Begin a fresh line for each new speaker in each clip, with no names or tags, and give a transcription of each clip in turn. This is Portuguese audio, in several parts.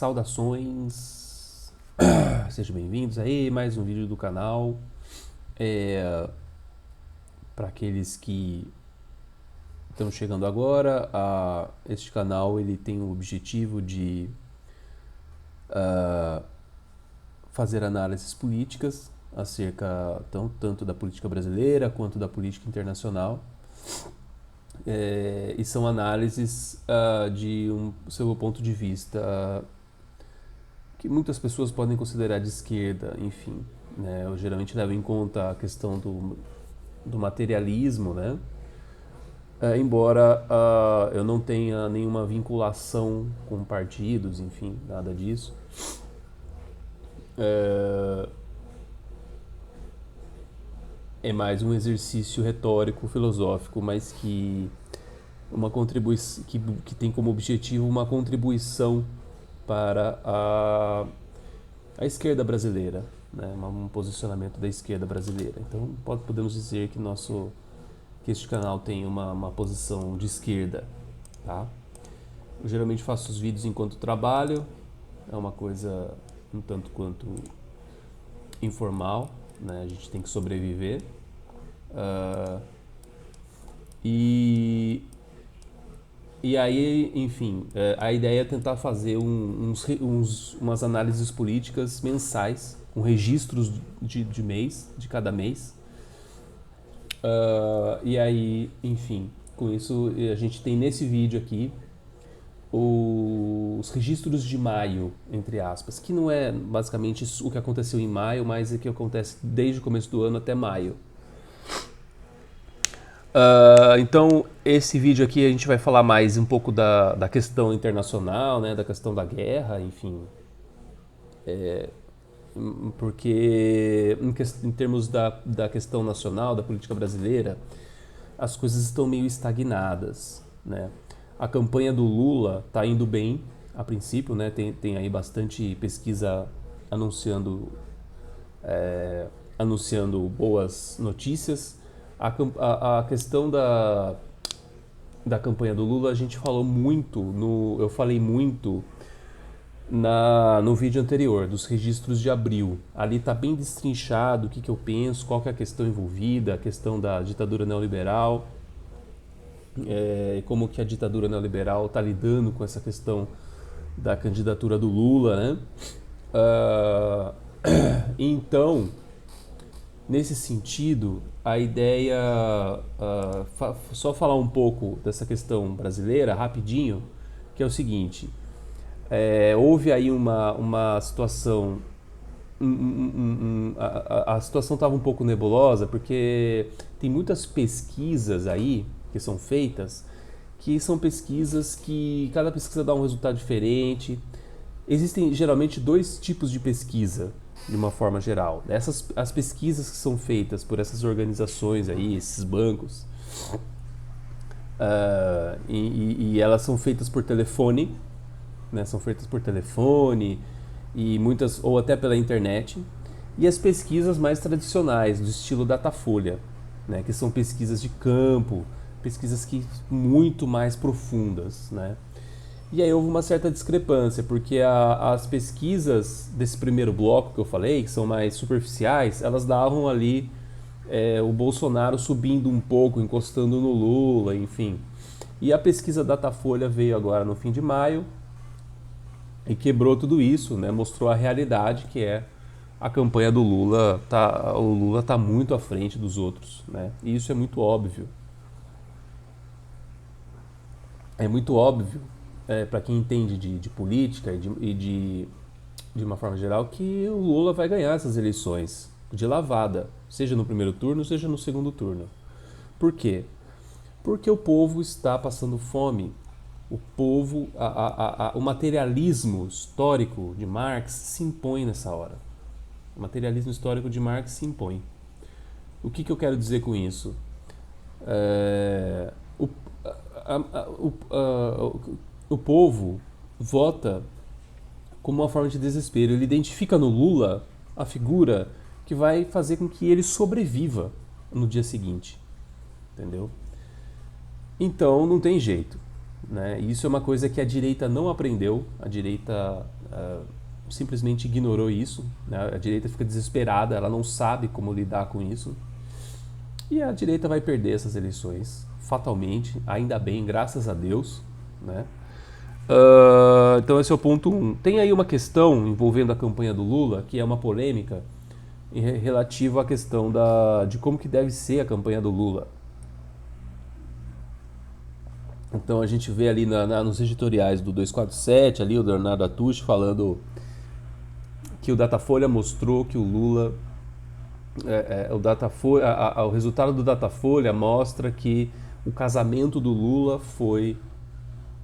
Saudações, sejam bem-vindos aí, mais um vídeo do canal. Para aqueles que estão chegando agora, este canal ele tem o objetivo de fazer análises políticas acerca tanto da política brasileira quanto da política internacional. E são análises sob o ponto de vista que muitas pessoas podem considerar de esquerda, enfim. Né? Eu geralmente levo em conta a questão do materialismo, né? Embora eu não tenha nenhuma vinculação com partidos, enfim, nada disso. É mais um exercício retórico, filosófico, mas que tem como objetivo uma contribuição para a esquerda brasileira, né? Um posicionamento da esquerda brasileira. Então podemos dizer que este canal tem uma posição de esquerda, tá? Eu geralmente faço os vídeos enquanto trabalho, é uma coisa um tanto quanto informal, né? A gente tem que sobreviver. E aí, enfim, a ideia é tentar fazer umas análises políticas mensais, com registros de mês, de cada mês. E aí, enfim, com isso a gente tem nesse vídeo aqui os registros de maio, entre aspas, que não é basicamente o que aconteceu em maio, mas é o que acontece desde o começo do ano até maio. Então, esse vídeo aqui a gente vai falar mais um pouco da questão internacional, né, da questão da guerra, enfim. Porque em termos da questão nacional, da política brasileira, as coisas estão meio estagnadas, né? A campanha do Lula está indo bem, a princípio, né? Tem aí bastante pesquisa anunciando boas notícias. A questão da campanha do Lula, a gente falou muito, eu falei muito no vídeo anterior, dos registros de abril. Ali está bem destrinchado o que eu penso, qual que é a questão envolvida, a questão da ditadura neoliberal, como que a ditadura neoliberal está lidando com essa questão da candidatura do Lula, né? Então, nesse sentido, a ideia, só falar um pouco dessa questão brasileira, rapidinho, que é o seguinte, houve aí uma situação, a situação estava um pouco nebulosa, porque tem muitas pesquisas aí que são feitas, que são pesquisas que cada pesquisa dá um resultado diferente. Existem geralmente dois tipos de pesquisa, de uma forma geral. As pesquisas que são feitas por essas organizações aí, esses bancos, e elas são feitas por telefone, né? São feitas por telefone e muitas, ou até pela internet. E as pesquisas mais tradicionais, do estilo Datafolha, né? Que são pesquisas de campo, pesquisas muito mais profundas, né? E aí houve uma certa discrepância, porque as pesquisas desse primeiro bloco que eu falei, que são mais superficiais, elas davam ali o Bolsonaro subindo um pouco, encostando no Lula, enfim. E a pesquisa Datafolha veio agora no fim de maio e quebrou tudo isso, né? Mostrou a realidade, que é a campanha do Lula, o Lula está muito à frente dos outros, né? E isso é muito óbvio. É muito óbvio para quem entende de política e de uma forma geral, que o Lula vai ganhar essas eleições de lavada, seja no primeiro turno, seja no segundo turno. Por quê? Porque o povo está passando fome. O povo, o materialismo histórico de Marx se impõe nessa hora. O materialismo histórico de Marx se impõe. O que eu quero dizer com isso? O povo vota como uma forma de desespero. Ele identifica no Lula a figura que vai fazer com que ele sobreviva no dia seguinte. Entendeu? Então não tem jeito, né? Isso é uma coisa que a direita não aprendeu. A direita simplesmente ignorou isso, né? A direita fica desesperada, ela não sabe como lidar com isso. E a direita vai perder essas eleições, fatalmente, ainda bem, graças a Deus, né? Então esse é o ponto 1. Tem aí uma questão envolvendo a campanha do Lula, que é uma polêmica relativa à questão de como que deve ser a campanha do Lula. Então a gente vê ali nos editoriais do 247, ali o Leonardo Atush falando que o Datafolha mostrou que o Lula... o resultado do Datafolha mostra que o casamento do Lula foi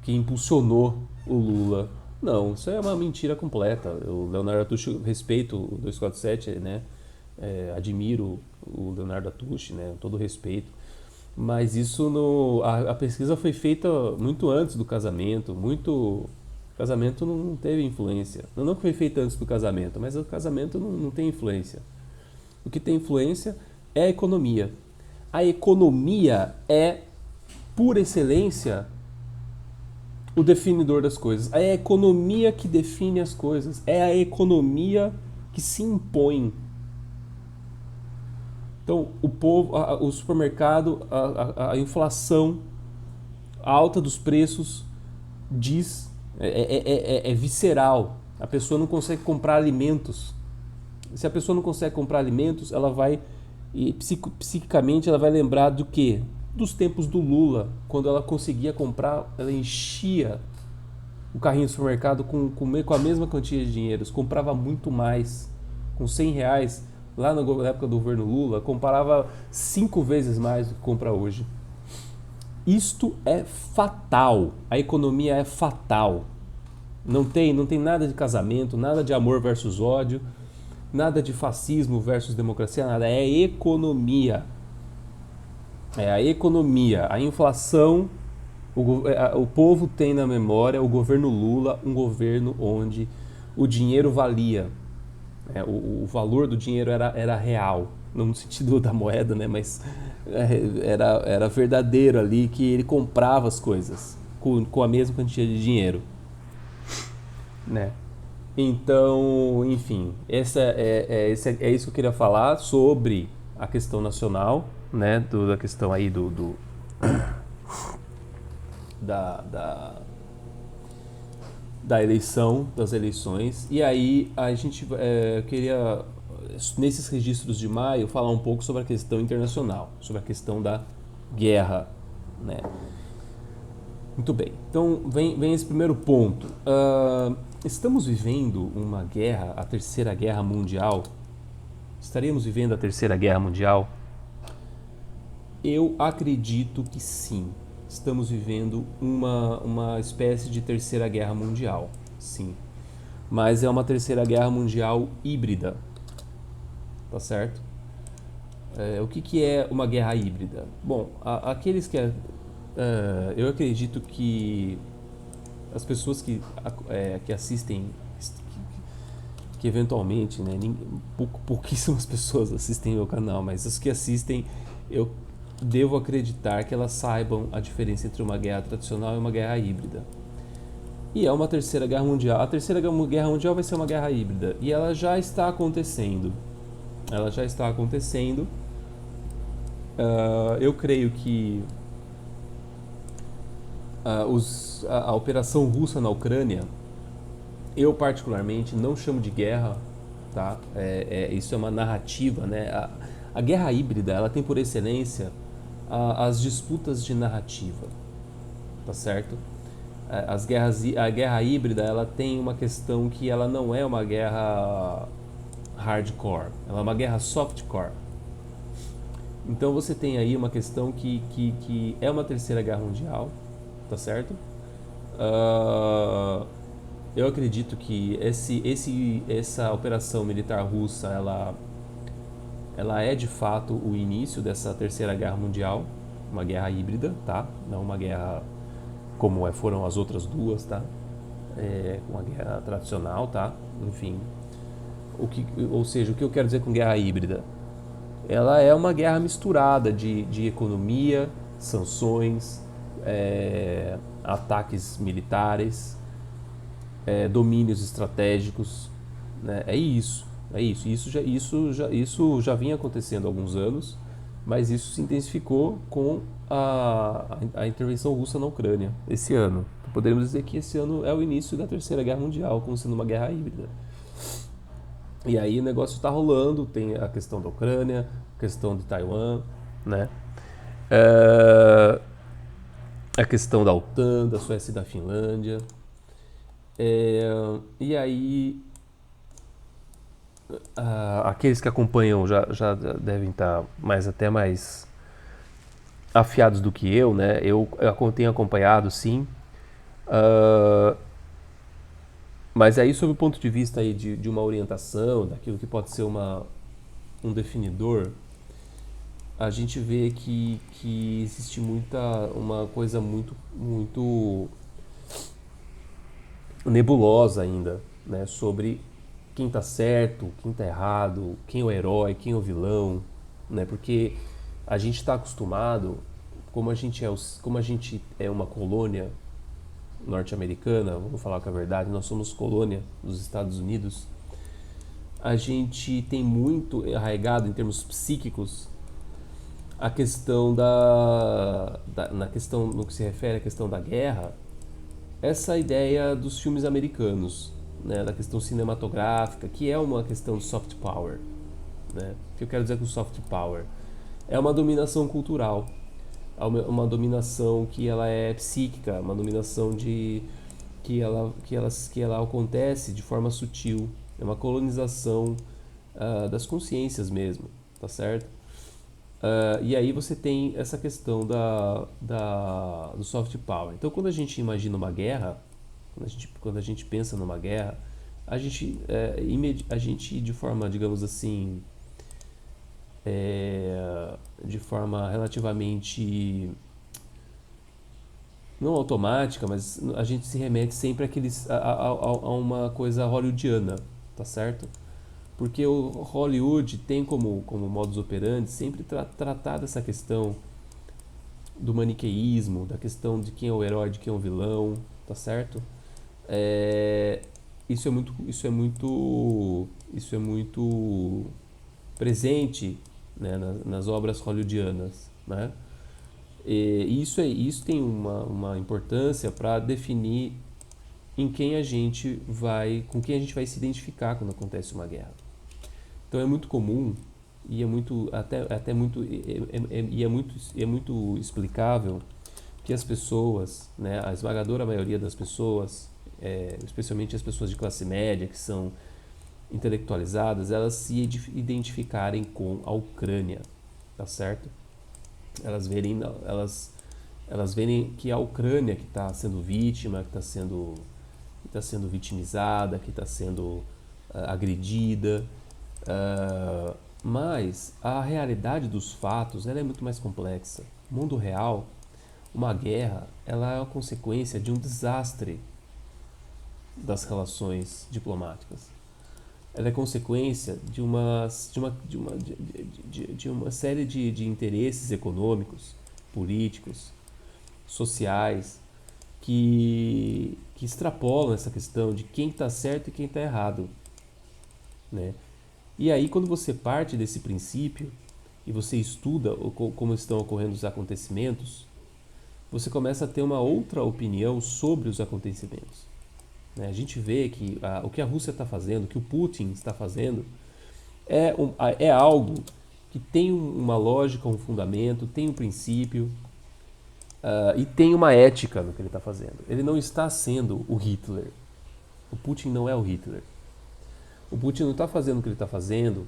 que impulsionou o Lula. Não, isso é uma mentira completa. O Leonardo Atush, respeito o 247, né? Admiro o Leonardo Atush, né? Todo respeito. Mas isso a pesquisa foi feita muito antes do casamento, o casamento não teve influência. Não que foi feita antes do casamento, mas o casamento não tem influência. O que tem influência é a economia. A economia é, por excelência, o definidor das coisas. É a economia que define as coisas. É a economia que se impõe. Então, o povo, o supermercado, a inflação, a alta dos preços é visceral. A pessoa não consegue comprar alimentos. Se a pessoa não consegue comprar alimentos, ela vai, psiquicamente, ela vai lembrar do quê? Dos tempos do Lula, quando ela conseguia comprar, ela enchia o carrinho do supermercado com a mesma quantia de dinheiro, comprava muito mais, com R$100, lá na época do governo Lula, comprava 5 vezes mais do que compra hoje. Isto é fatal, a economia é fatal. Não tem nada de casamento, nada de amor versus ódio, nada de fascismo versus democracia, nada, é economia. É a economia, a inflação, o povo tem na memória o governo Lula, um governo onde o dinheiro valia, o valor do dinheiro era real, não no sentido da moeda, né, mas era verdadeiro ali, que ele comprava as coisas com a mesma quantia de dinheiro, né? Então, enfim, é isso que eu queria falar sobre a questão nacional, né, da questão aí da eleição, das eleições. E aí a gente queria, nesses registros de maio, falar um pouco sobre a questão internacional, sobre a questão da guerra, né? Muito bem, então vem esse primeiro ponto. Estamos vivendo uma guerra, a Terceira Guerra Mundial? Estaremos vivendo a Terceira Guerra Mundial? Eu acredito que sim. Estamos vivendo uma espécie de Terceira Guerra Mundial, sim. Mas é uma Terceira Guerra Mundial híbrida, tá certo? O que é uma guerra híbrida? Bom, aqueles que... eu acredito que as pessoas que assistem, que eventualmente, né, pouquíssimas pessoas assistem meu canal, mas os que assistem, eu devo acreditar que elas saibam a diferença entre uma guerra tradicional e uma guerra híbrida. E é uma Terceira Guerra Mundial. A Terceira Guerra Mundial vai ser uma guerra híbrida. E ela já está acontecendo. Eu creio que a operação russa na Ucrânia, eu particularmente não chamo de guerra, tá? Isso é uma narrativa, né? A guerra híbrida, ela tem por excelência as disputas de narrativa, tá certo? A guerra híbrida, ela tem uma questão que ela não é uma guerra hardcore, ela é uma guerra softcore. Então você tem aí uma questão que é uma Terceira Guerra Mundial, tá certo? Eu acredito que essa operação militar russa, ela é de fato o início dessa Terceira Guerra Mundial, uma guerra híbrida, tá? Não uma guerra como foram as outras duas, tá? Uma guerra tradicional, tá? Enfim, ou seja, o que eu quero dizer com guerra híbrida? Ela é uma guerra misturada de economia, sanções, ataques militares, domínios estratégicos, né? Isso já vinha acontecendo há alguns anos, mas isso se intensificou com a intervenção russa na Ucrânia esse ano. Poderíamos dizer que esse ano é o início da Terceira Guerra Mundial, como sendo uma guerra híbrida. E aí o negócio está rolando, tem a questão da Ucrânia, a questão de Taiwan, né? É, a questão da OTAN, da Suécia e da Finlândia. E aí aqueles que acompanham já devem estar até mais afiados do que eu, né? Eu tenho acompanhado, sim. Mas aí, sob o ponto de vista aí de uma orientação, daquilo que pode ser um definidor, a gente vê que existe uma coisa muito nebulosa ainda, né? Sobre quem está certo, quem está errado, quem é o herói, quem é o vilão, né? Porque a gente está acostumado, como a gente é uma colônia norte-americana, vamos falar com a verdade, nós somos colônia dos Estados Unidos, a gente tem muito arraigado em termos psíquicos a questão na questão, no que se refere à questão da guerra, essa ideia dos filmes americanos, né, da questão cinematográfica, que é uma questão de soft power, né? O que eu quero dizer com soft power? É uma dominação cultural, uma dominação que ela é psíquica, uma dominação que ela acontece de forma sutil, é uma colonização das consciências mesmo, tá certo? E aí você tem essa questão do soft power. Então, quando a gente imagina uma guerra, quando a gente pensa numa guerra, a gente de forma, digamos assim, de forma relativamente não automática, mas a gente se remete sempre a uma coisa hollywoodiana, tá certo? Porque o Hollywood tem como modus operandi sempre tratar dessa questão do maniqueísmo, da questão de quem é o herói, de quem é o vilão, tá certo? Isso é muito presente, né, nas obras hollywoodianas, né? E isso tem uma importância para definir com quem a gente vai se identificar quando acontece uma guerra. Então é muito comum e é muito explicável que as pessoas, né, a esmagadora maioria das pessoas, especialmente as pessoas de classe média que são intelectualizadas, elas se identificarem com a Ucrânia, tá certo? Elas verem que é a Ucrânia que está sendo vítima, que está sendo vitimizada, que está sendo agredida. Mas a realidade dos fatos ela é muito mais complexa. No mundo real, uma guerra ela é a consequência de um desastre das relações diplomáticas. Ela é consequência de uma série de interesses econômicos, políticos, sociais, que extrapolam essa questão de quem está certo e quem está errado, né? E aí, quando você parte desse princípio e você estuda como estão ocorrendo os acontecimentos, você começa a ter uma outra opinião sobre os acontecimentos. A gente vê que o que a Rússia está fazendo, o que o Putin está fazendo, é algo que tem uma lógica, um fundamento, tem um princípio e tem uma ética no que ele está fazendo. Ele não está sendo o Hitler. O Putin não é o Hitler. O Putin não está fazendo o que ele está fazendo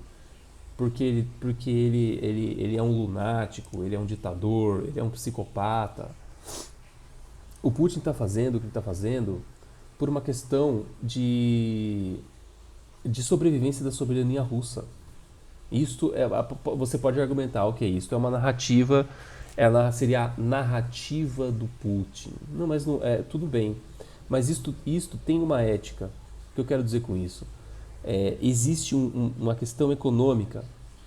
porque ele é um lunático, ele é um ditador, ele é um psicopata. O Putin está fazendo o que ele está fazendo por uma questão de sobrevivência da soberania russa. Você pode argumentar, ok, isto é uma narrativa, seria a narrativa do Putin. Não, mas não, tudo bem. Mas isto tem uma ética. O que eu quero dizer com isso? Existe uma questão econômica.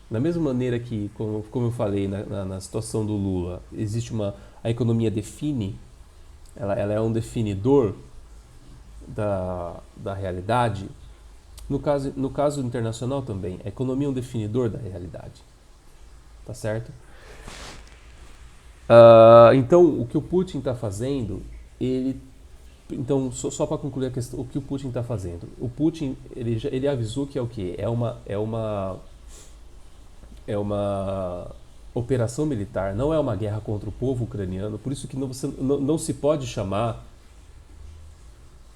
Da mesma maneira que, como eu falei na situação do Lula, existe a economia define, ela é um definidor, da realidade, no caso internacional também, a economia é um definidor da realidade, tá certo? Então, o que o Putin está fazendo, então, só para concluir a questão, o que o Putin está fazendo? O Putin, ele avisou que é o quê? É uma operação militar, não é uma guerra contra o povo ucraniano, por isso que não se pode chamar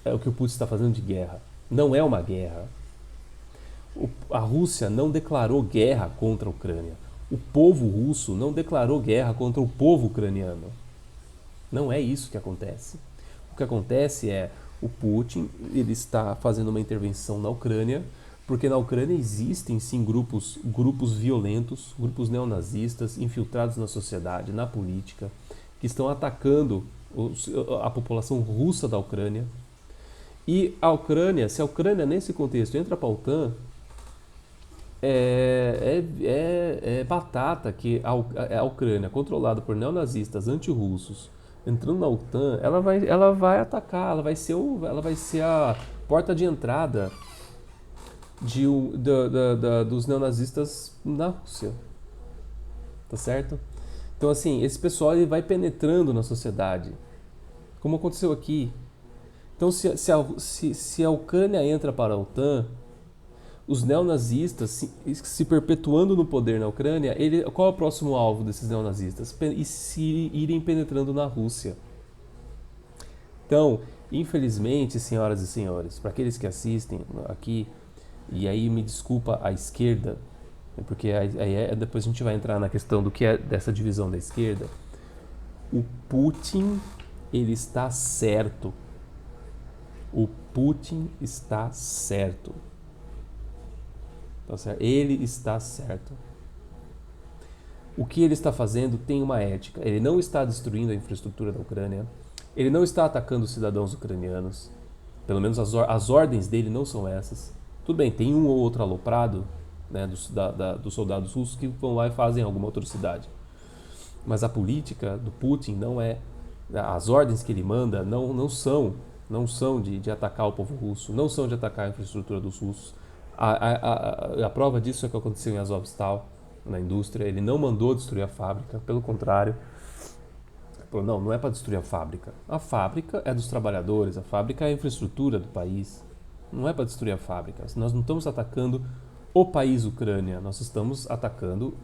o que o Putin está fazendo de guerra. Não é uma guerra. A Rússia não declarou guerra contra a Ucrânia. O povo russo não declarou guerra contra o povo ucraniano. Não é isso que acontece. O que acontece é o Putin, ele está fazendo uma intervenção na Ucrânia, porque na Ucrânia existem sim grupos violentos, grupos neonazistas infiltrados na sociedade, na política, que estão atacando a população russa da Ucrânia. E a Ucrânia, se a Ucrânia nesse contexto entra para a OTAN, é batata que a Ucrânia, controlada por neonazistas antirrussos, entrando na OTAN, ela vai atacar, ela vai ser a porta de entrada dos neonazistas na Rússia, tá certo? Então assim, esse pessoal ele vai penetrando na sociedade, como aconteceu aqui. Então se a Ucrânia entra para a OTAN, os neonazistas se perpetuando no poder na Ucrânia, qual é o próximo alvo desses neonazistas? E se irem penetrando na Rússia. Então, infelizmente, senhoras e senhores, para aqueles que assistem aqui, e aí me desculpa a esquerda, porque depois a gente vai entrar na questão do que é dessa divisão da esquerda, o Putin, ele está certo. O Putin está certo. Tá certo? Ele está certo. O que ele está fazendo tem uma ética. Ele não está destruindo a infraestrutura da Ucrânia. Ele não está atacando os cidadãos ucranianos. Pelo menos as ordens dele não são essas. Tudo bem, tem um ou outro aloprado, né, dos soldados russos que vão lá e fazem alguma atrocidade. Mas a política do Putin não é. As ordens que ele manda não são de atacar o povo russo, não são de atacar a infraestrutura dos russos. A prova disso é o que aconteceu em Azovstal, na indústria. Ele não mandou destruir a fábrica, pelo contrário. Falou, não é para destruir a fábrica. A fábrica é dos trabalhadores, a fábrica é a infraestrutura do país. Não é para destruir a fábrica. Nós não estamos atacando o país Ucrânia, nós estamos fazendo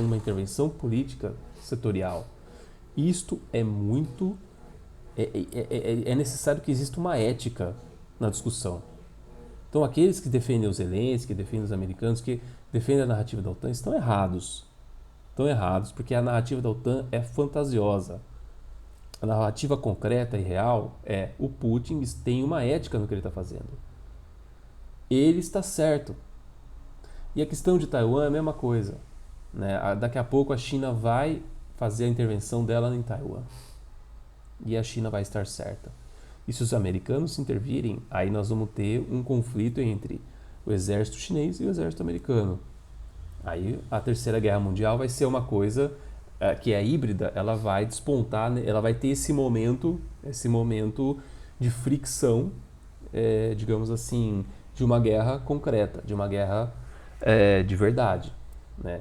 uma intervenção política setorial. Isto é muito... É necessário que exista uma ética na discussão. Então aqueles que defendem os Zelensky, que defendem os americanos, que defendem a narrativa da OTAN, estão errados. Estão errados, porque a narrativa da OTAN é fantasiosa. A narrativa concreta e real é o Putin tem uma ética no que ele está fazendo. Ele está certo. E a questão de Taiwan é a mesma coisa. Né? Daqui a pouco a China vai fazer a intervenção dela em Taiwan. E a China vai estar certa. E se os americanos se intervirem, aí nós vamos ter um conflito entre o exército chinês e o exército americano. Aí a Terceira Guerra Mundial vai ser uma coisa que é híbrida, ela vai despontar, ela vai ter esse momento de fricção, digamos assim, de uma guerra concreta, de uma guerra de verdade. Né?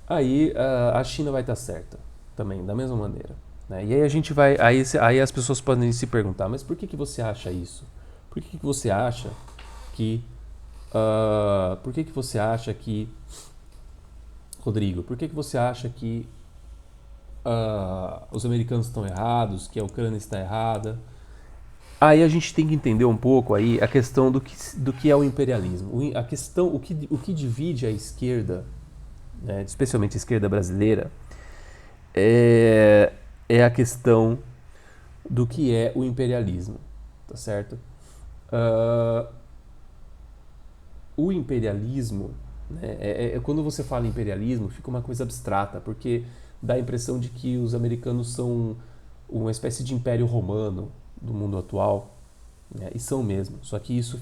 Aí a China vai estar certa também, da mesma maneira. Né? E aí a gente vai. Aí as pessoas podem se perguntar, mas por que você acha isso? Por que você acha que. Por que você acha que. Rodrigo, por que você acha que os americanos estão errados, que a Ucrânia está errada? Aí a gente tem que entender um pouco aí a questão do que é o imperialismo. A questão, o que divide a esquerda, né, especialmente a esquerda brasileira, é a questão do que é o imperialismo, tá certo? O imperialismo, né, quando você fala imperialismo, fica uma coisa abstrata, porque dá a impressão de que os americanos são uma espécie de império romano do mundo atual, né, e são mesmo. Só que isso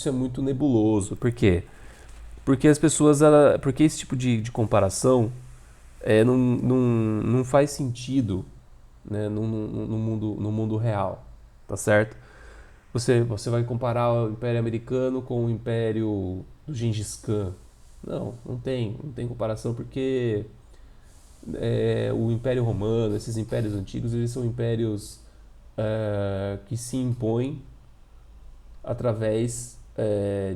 é muito nebuloso. Por quê? Porque as pessoas, porque esse tipo de comparação não faz sentido, né, no mundo real. tá certo? Você vai comparar o Império Americano com o Império do Gengis Khan. Não tem comparação porque o Império Romano, esses impérios antigos, eles são impérios que se impõem através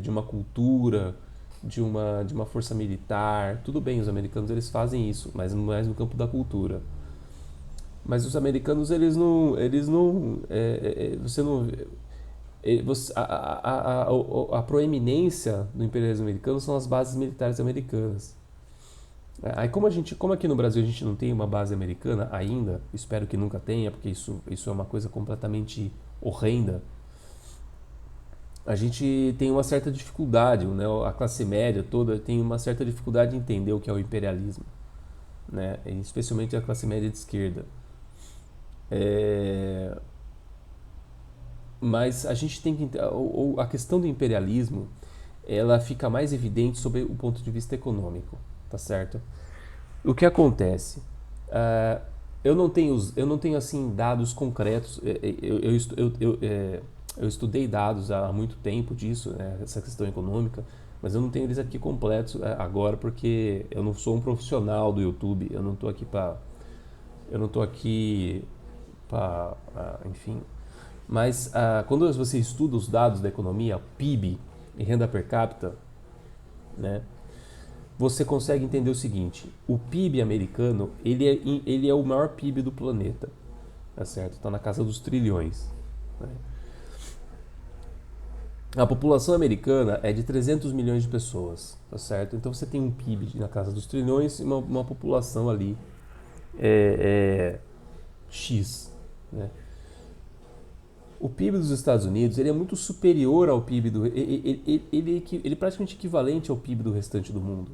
de uma cultura, de uma força militar. Tudo bem, os americanos eles fazem isso, mas mais no campo da cultura. Mas os americanos eles não, você não, a proeminência do imperialismo americano são as bases militares americanas. Aí como aqui no Brasil a gente não tem uma base americana ainda, espero que nunca tenha, porque isso é uma coisa completamente horrenda. A gente tem uma certa dificuldade, né? A classe média toda tem uma certa dificuldade de entender o que é o imperialismo, né? Especialmente a classe média de esquerda. É, mas a gente tem que a questão do imperialismo ela fica mais evidente sob o ponto de vista econômico, tá certo? O que acontece? Ah, eu não tenho assim dados concretos. Eu estudei dados há muito tempo disso, né, essa questão econômica, mas eu não tenho eles aqui completos agora porque eu não sou um profissional do YouTube. Eu não estou aqui para, enfim. Mas quando você estuda os dados da economia, PIB e renda per capita, né, você consegue entender o seguinte: o PIB americano ele é o maior PIB do planeta, tá certo? Está na casa dos trilhões. Né? A população americana é de 300 milhões de pessoas, tá certo? Então você tem um PIB na casa dos trilhões e uma população ali X, né? O PIB dos Estados Unidos ele é muito superior ao PIB do ele é praticamente equivalente ao PIB do restante do mundo.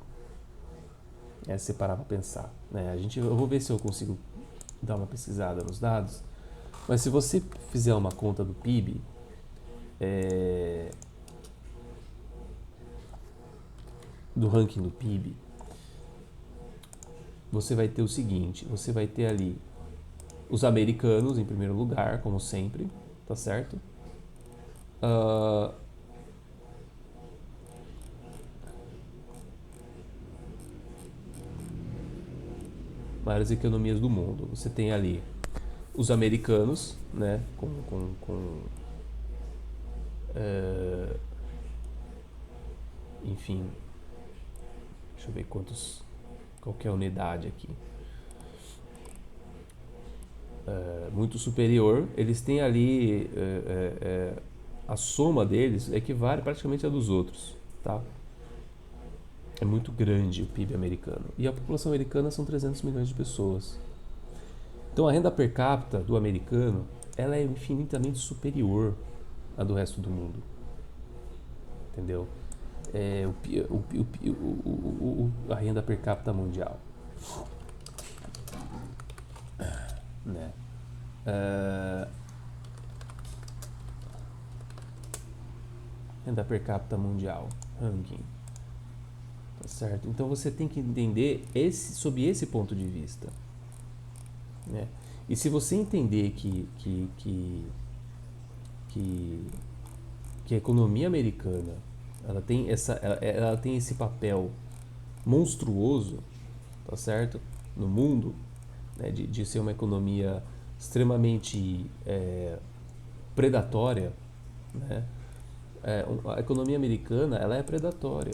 Se você parar para pensar, né? Eu vou ver se eu consigo dar uma pesquisada nos dados, mas se você fizer uma conta do PIB, do ranking do PIB, você vai ter o seguinte: você vai ter ali os americanos em primeiro lugar, como sempre, tá certo? Maiores economias do mundo. Você tem ali os americanos, né, enfim, deixa eu ver qual que é a unidade aqui. Muito superior. Eles têm ali a soma deles equivale praticamente a dos outros, tá? É muito grande o PIB americano. E a população americana são 300 milhões de pessoas. Então a renda per capita do americano ela é infinitamente superior à do resto do mundo. Entendeu? A renda per capita mundial. Né? Renda per capita mundial. Ranking. Tá certo? Então você tem que entender sob esse ponto de vista. Né? E se você entender que a economia americana ela tem esse papel monstruoso, tá certo? No mundo, né? de ser uma economia extremamente predatória, né? A economia americana ela é predatória,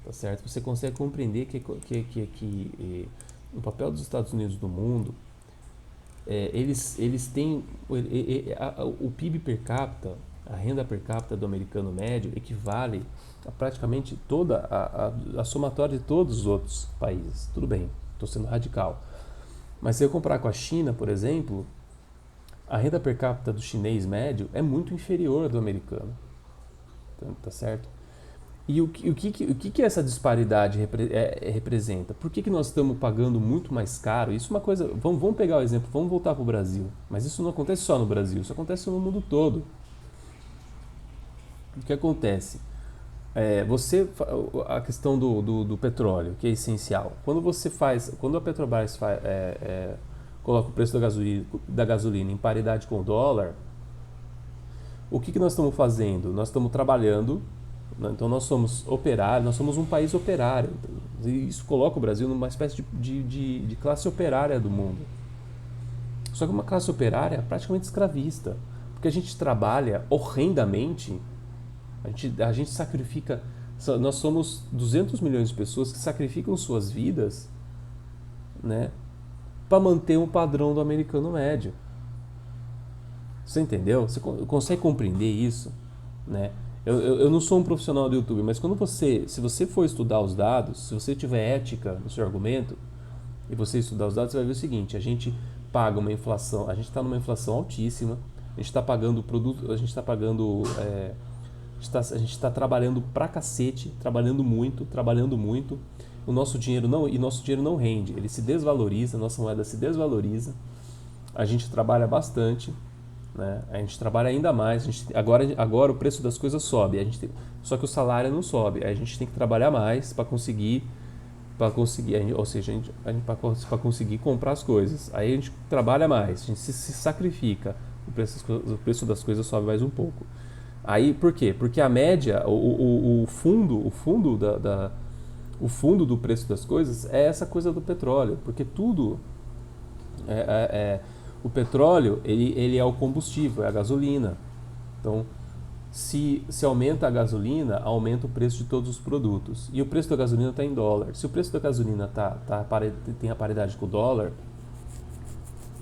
tá certo? Você consegue compreender que o papel dos Estados Unidos no mundo, eles têm o PIB per capita, a renda per capita do americano médio equivale a praticamente toda a somatória de todos os outros países. Tudo bem, estou sendo radical. Mas se eu comparar com a China, por exemplo, a renda per capita do chinês médio é muito inferior à do americano. Tá certo? E o que essa disparidade representa? Por que nós estamos pagando muito mais caro? Isso é uma coisa. Vamos pegar o exemplo, vamos voltar para o Brasil. Mas isso não acontece só no Brasil, isso acontece no mundo todo. O que acontece? A questão do petróleo, que é essencial. Quando a Petrobras coloca o preço da gasolina em paridade com o dólar, O que nós estamos fazendo? Nós estamos trabalhando, né? Então nós somos operários, nós somos um país operário. E isso coloca o Brasil numa espécie de classe operária do mundo. Só que uma classe operária praticamente escravista, porque a gente trabalha horrendamente, a gente sacrifica, nós somos 200 milhões de pessoas que sacrificam suas vidas, né, para manter um padrão do americano médio. Você entendeu? Você consegue compreender isso? Né? Eu não sou um profissional do YouTube, mas se você for estudar os dados, se você tiver ética no seu argumento, e você estudar os dados, você vai ver o seguinte: a gente paga uma inflação, a gente está numa inflação altíssima, a gente está pagando produto, a gente está pagando, a gente está trabalhando pra cacete, trabalhando muito, nosso dinheiro não rende, ele se desvaloriza, nossa moeda se desvaloriza, a gente trabalha bastante, né? A gente trabalha ainda mais, agora o preço das coisas sobe, só que o salário não sobe, a gente tem que trabalhar mais para conseguir, ou seja, para conseguir comprar as coisas. Aí a gente trabalha mais, a gente se sacrifica, o preço das coisas sobe mais um pouco. Aí por quê? Porque a média, o fundo do preço das coisas é essa coisa do petróleo, porque tudo o petróleo ele é o combustível, é a gasolina. Então, se aumenta a gasolina, aumenta o preço de todos os produtos. E o preço da gasolina está em dólar. Se o preço da gasolina tem a paridade com o dólar,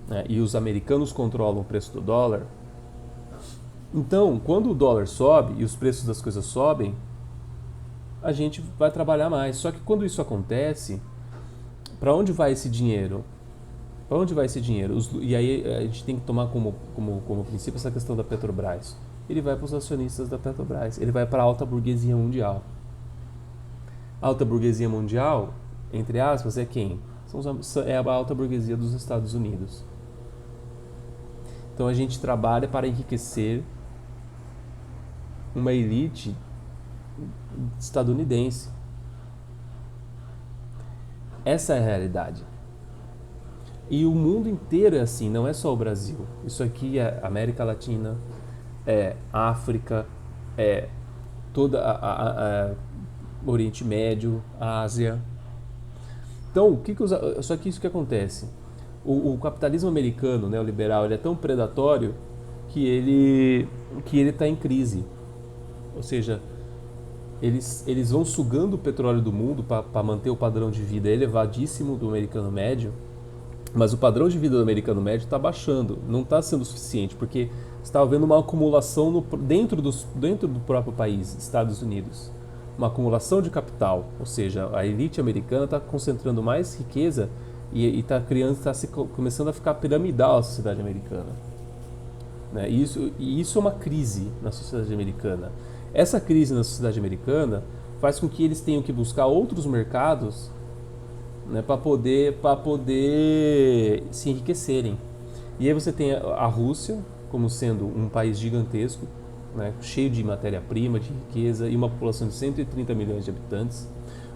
né, e os americanos controlam o preço do dólar, então, quando o dólar sobe e os preços das coisas sobem, a gente vai trabalhar mais. Só que quando isso acontece, para onde vai esse dinheiro? Para onde vai esse dinheiro? E aí a gente tem que tomar como princípio essa questão da Petrobras. Ele vai para os acionistas da Petrobras, ele vai para a alta burguesia mundial. A alta burguesia mundial, entre aspas, é quem? É a alta burguesia dos Estados Unidos. Então a gente trabalha para enriquecer uma elite estadunidense. Essa é a realidade. E o mundo inteiro é assim, não é só o Brasil. Isso aqui é América Latina, é África, é toda a Oriente Médio, a Ásia. Então, só que isso que acontece. O capitalismo americano, neoliberal, ele é tão predatório que ele está em crise. Ou seja, eles vão sugando o petróleo do mundo para manter o padrão de vida elevadíssimo do americano médio, mas o padrão de vida do americano médio está baixando, não está sendo suficiente, porque está havendo uma acumulação dentro do próprio país, Estados Unidos. Uma acumulação de capital, ou seja, a elite americana está concentrando mais riqueza e está começando a ficar piramidal a sociedade americana. Né? E isso é uma crise na sociedade americana. Essa crise na sociedade americana faz com que eles tenham que buscar outros mercados, né, para poder se enriquecerem. E aí você tem a Rússia como sendo um país gigantesco, né, cheio de matéria-prima, de riqueza, e uma população de 130 milhões de habitantes.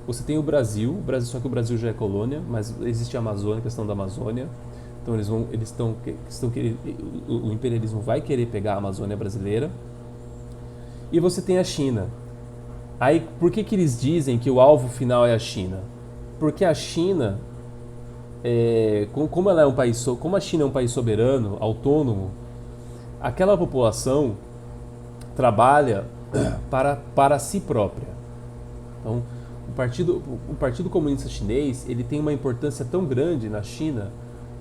Você tem o Brasil, só que o Brasil já é colônia, mas existe a Amazônia, a questão da Amazônia. Então o imperialismo vai querer pegar a Amazônia brasileira. E você tem a China. Aí, por que eles dizem que o alvo final é a China? Porque a China, como a China é um país soberano, autônomo, aquela população trabalha para si própria. Então, o Partido Comunista Chinês, ele tem uma importância tão grande na China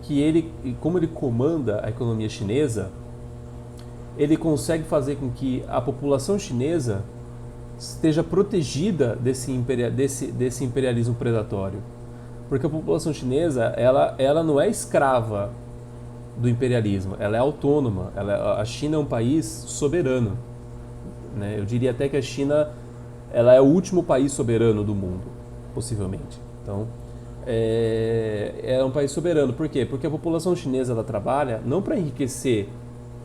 que como ele comanda a economia chinesa, ele consegue fazer com que a população chinesa esteja protegida desse imperialismo predatório. Porque a população chinesa, ela não é escrava do imperialismo, ela é autônoma. A China é um país soberano. Né? Eu diria até que a China ela é o último país soberano do mundo, possivelmente. Então, é um país soberano. Por quê? Porque a população chinesa ela trabalha não para enriquecer,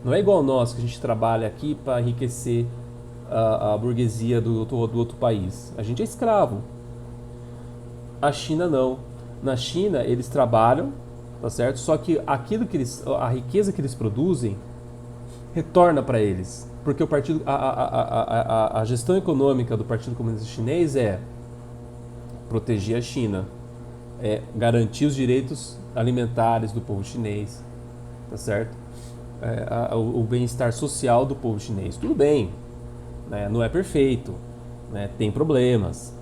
não é igual nós que a gente trabalha aqui para enriquecer a burguesia do outro país. A gente é escravo. A China não. Na China eles trabalham, tá certo? Só que a riqueza que eles produzem retorna para eles. Porque o partido, a gestão econômica do Partido Comunista Chinês é proteger a China, é garantir os direitos alimentares do povo chinês, tá certo? O bem-estar social do povo chinês. Tudo bem, né? Não é perfeito, né? Tem problemas,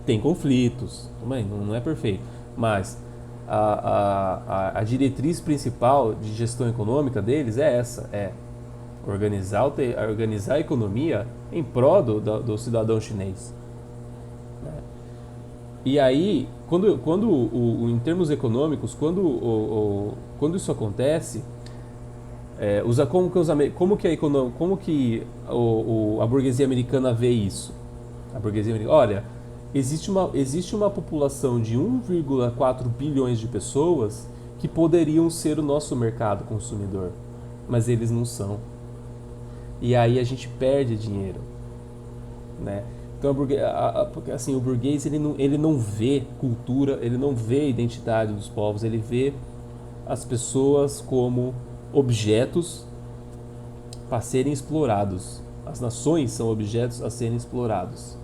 tem conflitos, também não é perfeito, mas a diretriz principal de gestão econômica deles é essa, é organizar a economia em prol do cidadão chinês. Né? E aí, em termos econômicos, quando isso acontece, como que a burguesia americana vê isso? A burguesia americana, olha, existe uma população de 1,4 bilhões de pessoas que poderiam ser o nosso mercado consumidor, mas eles não são. E aí a gente perde dinheiro, né? Então assim, o burguês ele não vê cultura, ele não vê identidade dos povos, ele vê as pessoas como objetos para serem explorados. As nações são objetos a serem explorados.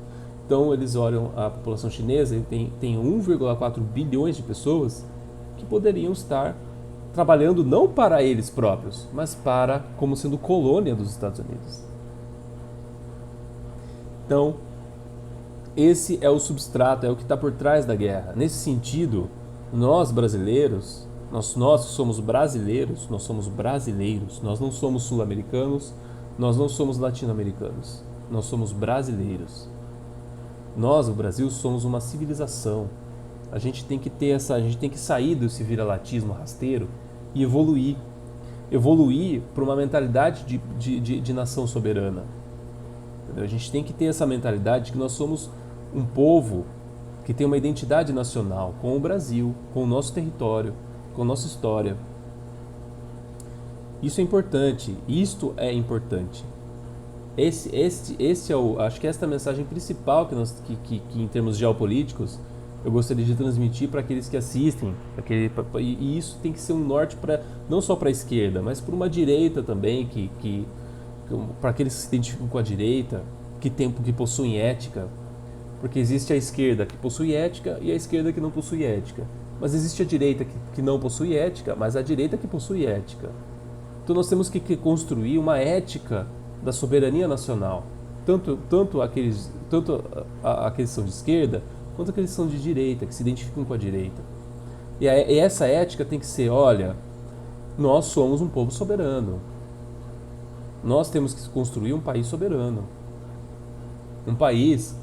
Então eles olham a população chinesa e tem 1,4 bilhões de pessoas que poderiam estar trabalhando não para eles próprios, mas como sendo colônia dos Estados Unidos. Então, esse é o substrato, é o que está por trás da guerra. Nesse sentido, nós brasileiros, nós somos brasileiros, nós não somos sul-americanos, nós não somos latino-americanos, nós somos brasileiros. Nós, o Brasil, somos uma civilização. A gente tem que sair desse viralatismo rasteiro e evoluir para uma mentalidade de nação soberana. Entendeu? A gente tem que ter essa mentalidade de que nós somos um povo que tem uma identidade nacional com o Brasil, com o nosso território, com a nossa história. Isso é importante. Isto é importante. Acho que esta é a mensagem principal que em termos geopolíticos eu gostaria de transmitir para aqueles que assistem, e isso tem que ser um norte não só para a esquerda, mas para uma direita também, para aqueles que se identificam com a direita, que possuem ética, porque existe a esquerda que possui ética e a esquerda que não possui ética, mas existe a direita que não possui ética, mas a direita que possui ética. Então nós temos que construir uma ética da soberania nacional, tanto aqueles que são de esquerda, quanto aqueles que são de direita, que se identificam com a direita. E essa ética tem que ser, olha, nós somos um povo soberano. Nós temos que construir um país soberano. Um país,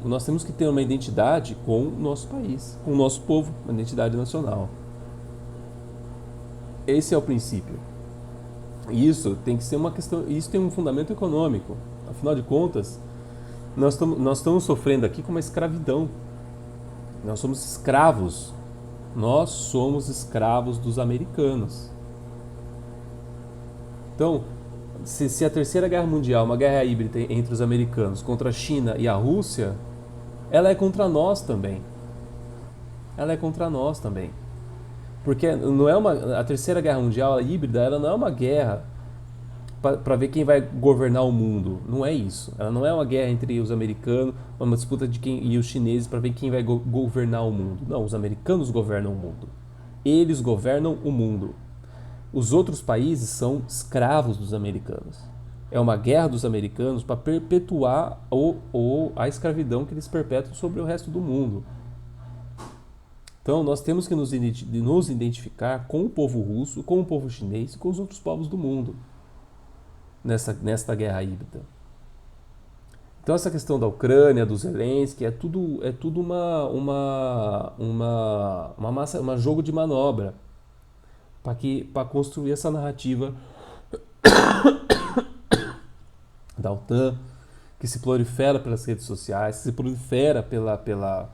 nós temos que ter uma identidade com o nosso país, com o nosso povo, uma identidade nacional. Esse é o princípio. Isso tem que ser uma questão, isso tem um fundamento econômico. Afinal de contas, nós estamos sofrendo aqui com uma escravidão. Nós somos escravos. Nós somos escravos dos americanos. Então, se a Terceira Guerra Mundial, uma guerra híbrida entre os americanos contra a China e a Rússia, ela é contra nós também. Ela é contra nós também. Porque não é a Terceira Guerra Mundial híbrida, ela não é uma guerra para ver quem vai governar o mundo. Não é isso. Ela não é uma guerra entre os americanos, uma disputa de quem e os chineses para ver quem vai governar o mundo. Não, os americanos governam o mundo. Eles governam o mundo. Os outros países são escravos dos americanos. É uma guerra dos americanos para perpetuar a escravidão que eles perpetram sobre o resto do mundo. Então, nós temos que nos identificar com o povo russo, com o povo chinês e com os outros povos do mundo nesta guerra híbrida. Então, essa questão da Ucrânia, do Zelensky, é tudo uma jogo de manobra para construir essa narrativa da OTAN, que se prolifera pelas redes sociais, se prolifera pelas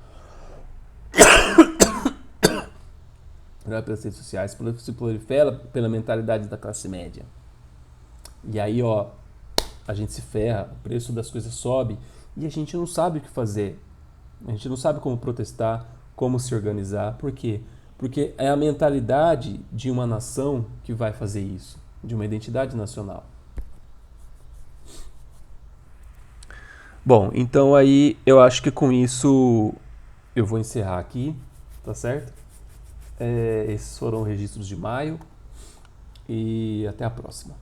redes sociais, se prolifera pela mentalidade da classe média. E aí, a gente se ferra, o preço das coisas sobe e a gente não sabe o que fazer. A gente não sabe como protestar, como se organizar. Por quê? Porque é a mentalidade de uma nação que vai fazer isso, de uma identidade nacional. Bom, então aí eu acho que com isso eu vou encerrar aqui, tá certo? Esses foram registros de maio e até a próxima.